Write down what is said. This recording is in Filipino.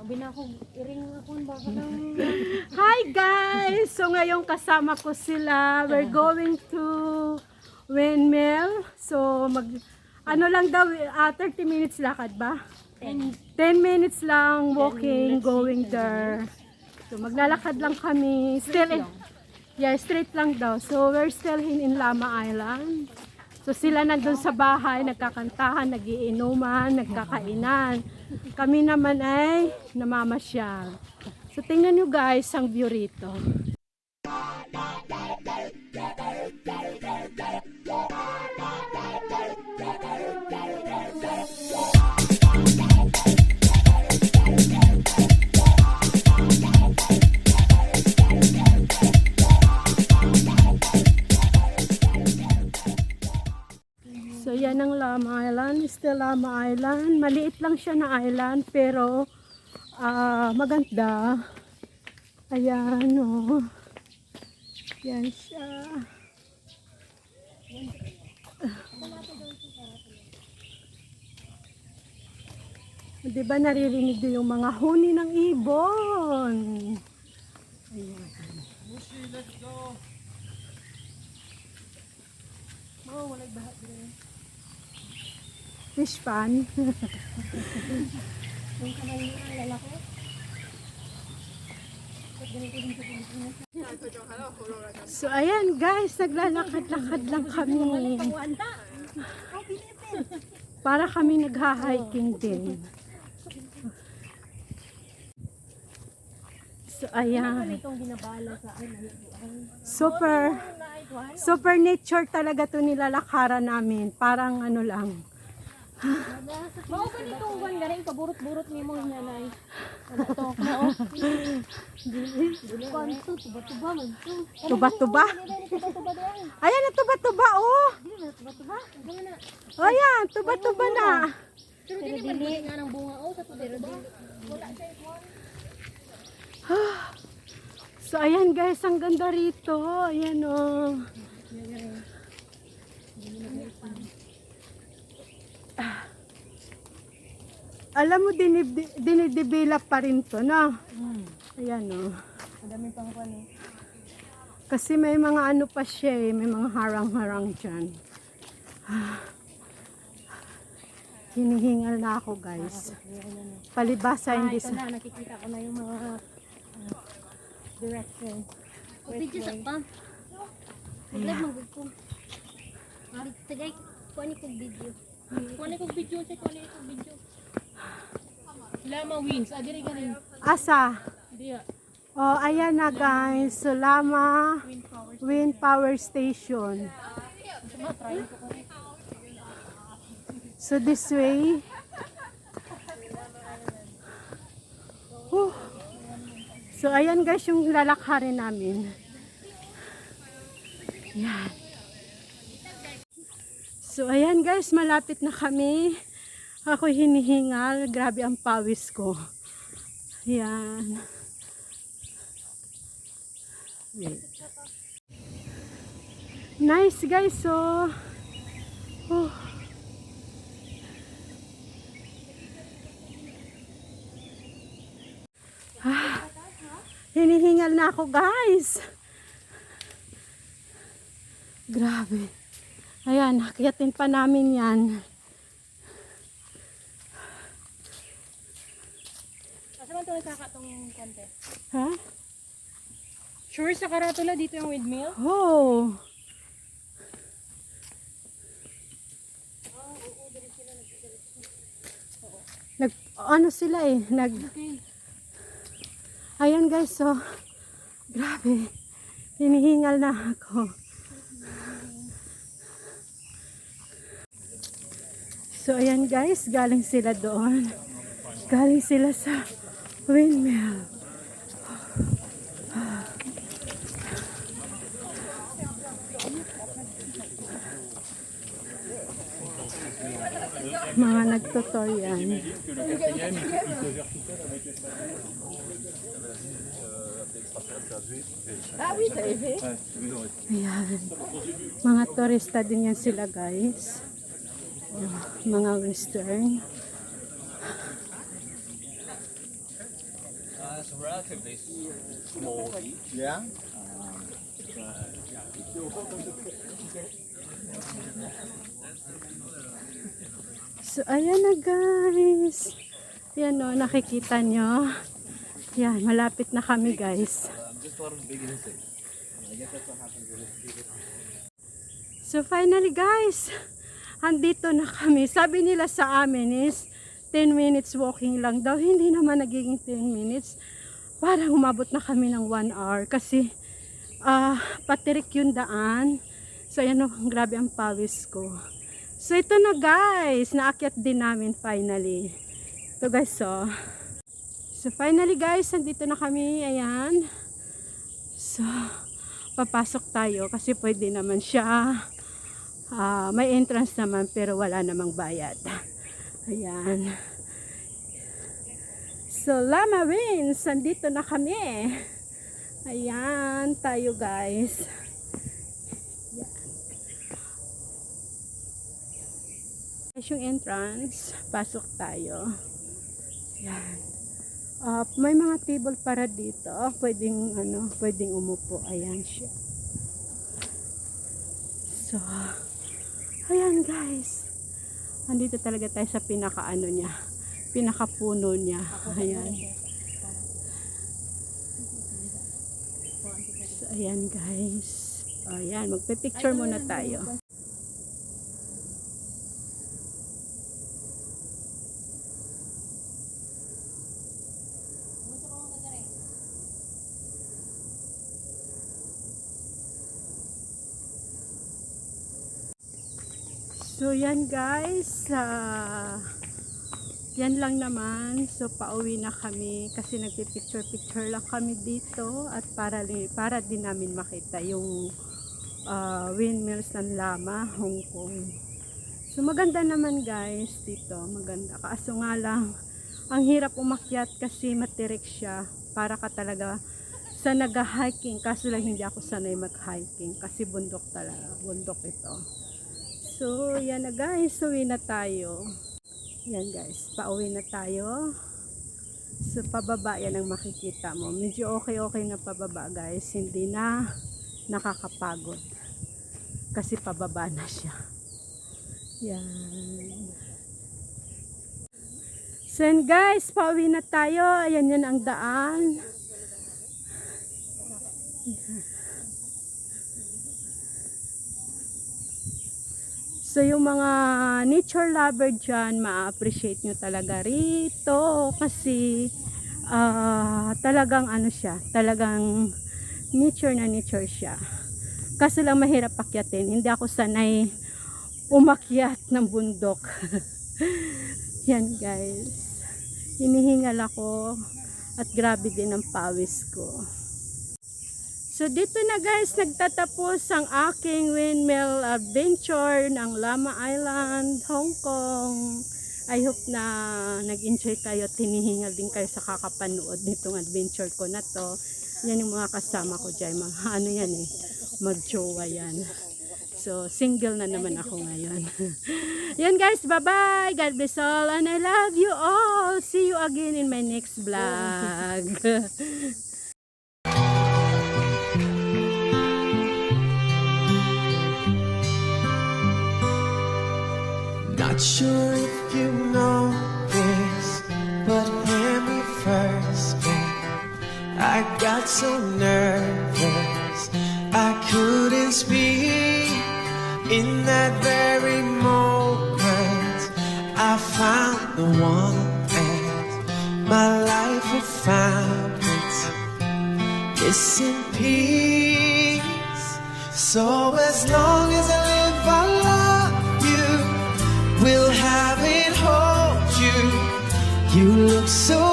binakog iring ako baka lang. Hi guys! So ngayon kasama ko sila. We're going to Windmill. So ano lang daw, 30 minutes lakad ba? 10 minutes lang walking, going there. So maglalakad lang kami. Still, yeah, straight lang daw. So we're still in Lama Island. So sila nandun sa bahay, nagkakantahan, nagiinuman, nagkakainan. Kami naman ay namamasyal. So tingnan nyo guys ang view rito. So yan ang Lama Island, still Lama Island. Maliit lang siya na island pero maganda. Ayan o. Yan siya. Diba naririnig din yung mga huni ng ibon? Ayan. Let's go. Oh, walay bahat din. Fish pan. Yung kamay niya lalaki. So ayan guys, naglalakad-lakad lang kami. Para kami nagha-hiking din. So ayan. Super nature talaga to nilalakaran namin. Parang ano lang. Mao ka nitong buwan galing paburot-burot ni mo niya nay. Ano to? Mao. Kanto tuba-tuba man to. Tuba-tuba? Tuba-tuba daw. Ayan na tuba-tuba oh. Tuba-tuba. Gana. Oh yan, tuba-tuba na. Pero dili nga ng bunga oh sa tudero din. Wala siya ikon. So ayan guys, ang ganda rito. Ayan oh. Alam mo, dinidevelop pa rin to, no? Ayan oh. Madami pang kuan eh. Kasi may mga ano pa siya eh, may mga harang-harang dyan. Hinihingal na ako guys. Palibasa hindi Ito sa... na, nakikita ko na yung mga direction. Video sa pa. Mag-live mag-good ko. Tagay, kuha ni kong video. Kuha ni kong video, check kuha ni kong video. Lama wins, adiri galing. Asa? Diya. Oh, ayan na guys. So, Lama Wind Power Station. So, this way. So, ayan guys yung lalakarin namin. Yan. So, ayan guys, malapit na kami. Ako hinihingal. Grabe ang pawis ko. Yan. Wait. Nice guys, so hinihingal na ako guys. Grabe. Ayan, nakyatin pa namin yan. Asa man ito nagkakatong kante? Ha? Sure sa Karatula dito yung windmill? Oh. Ano sila eh, Okay. ayan guys, so grabe, hinihingal na ako. So ayan guys, galing sila doon, galing sila sa windmill. Mga nagtutorial. Ayan. Mga turista din yan sila guys. Mga western. it's relatively small beach. Yeah. So, ayan na guys. Yan o, nakikita nyo. Yan, malapit na kami guys. Just a lot of big insects. I guess that's what happens when it's big. So, finally guys, andito na kami. Sabi nila sa amin is 10 minutes walking lang daw. Hindi naman nagiging 10 minutes. Parang umabot na kami ng 1 hour kasi patirik yung daan. So, ayan o, grabe ang pawis ko. So, ito na guys. Naakyat din namin finally. Ito guys, So, finally guys, nandito na kami. Ayan. So, papasok tayo kasi pwede naman siya. May entrance naman pero wala namang bayad. Ayan. So, Lama Wins, nandito na kami. Ayan, tayo guys. Yung entrance, pasok tayo. Yan. May mga table para dito. Pwedeng umupo. Ayan siya. So, ayan guys. Andito talaga tayo sa pinakapuno niya. Ayan. So, ayan guys. Ayan, magpe-picture muna tayo. So, yan guys. Yan lang naman. So, pauwi na kami kasi nagpipicture-picture lang kami dito at para din namin makita yung windmills ng Lama, Hong Kong. So, maganda naman guys dito. Maganda. Kaso nga lang, ang hirap umakyat kasi matirik siya. Para ka talaga sa nag-hiking. Kaso lang hindi ako sanay mag-hiking kasi bundok talaga. Bundok ito. So, yan na guys. Uwi na tayo. Yan guys. Pauwi na tayo. So, pababa yan ang makikita mo. Medyo okay na pababa guys. Hindi na nakakapagod. Kasi pababa na siya. Yan. So, yan guys. Pauwi na tayo. Ayan yan ang daan. Yan. So, yung mga nature lover dyan, ma-appreciate nyo talaga rito kasi talagang talagang nature na nature siya. Kaso lang mahirap akyatin. Hindi ako sanay umakyat ng bundok. Yan guys. Hinihingal ako at grabe din ang pawis ko. So, dito na guys, nagtatapos ang aking windmill adventure ng Lama Island, Hong Kong. I hope na nag-enjoy kayo at hinihingal din kayo sa kakapanood nitong adventure ko na to. Yan yung mga kasama ko dyan. Mag-jowa yan. So, single na naman ako ngayon. Yan guys, bye-bye. God bless all and I love you all. See you again in my next vlog. Not sure if you know this, but when we first met, I got so nervous I couldn't speak. In that very moment, I found the one and my life had found its missing piece. So as long as I live, I love you. We'll have it, hold you. You look so